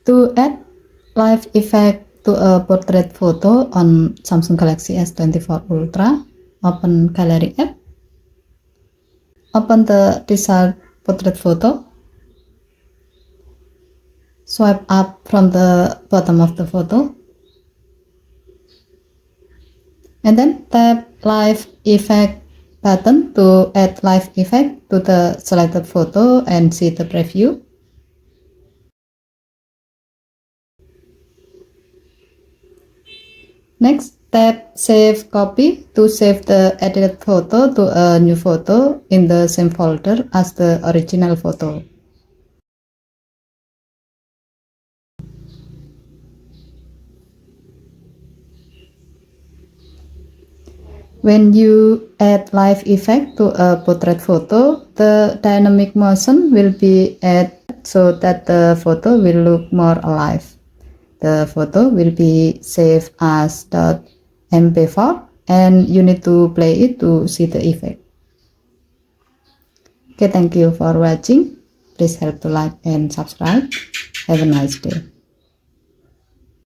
To add live effect to a portrait photo on Samsung Galaxy S24 Ultra, open Gallery app. Open the desired portrait photo. Swipe up from the bottom of the photo. And then tap live effect button to add live effect to the selected photo and see the preview. Next, tap Save Copy to save the edited photo to a new photo in the same folder as the original photo. When you add live effect to a portrait photo, the dynamic motion will be added so that the photo will look more alive. The photo will be saved as .mp4 and you need to play it to see the effect. Okay, thank you for watching. Please help to like and subscribe. Have a nice day.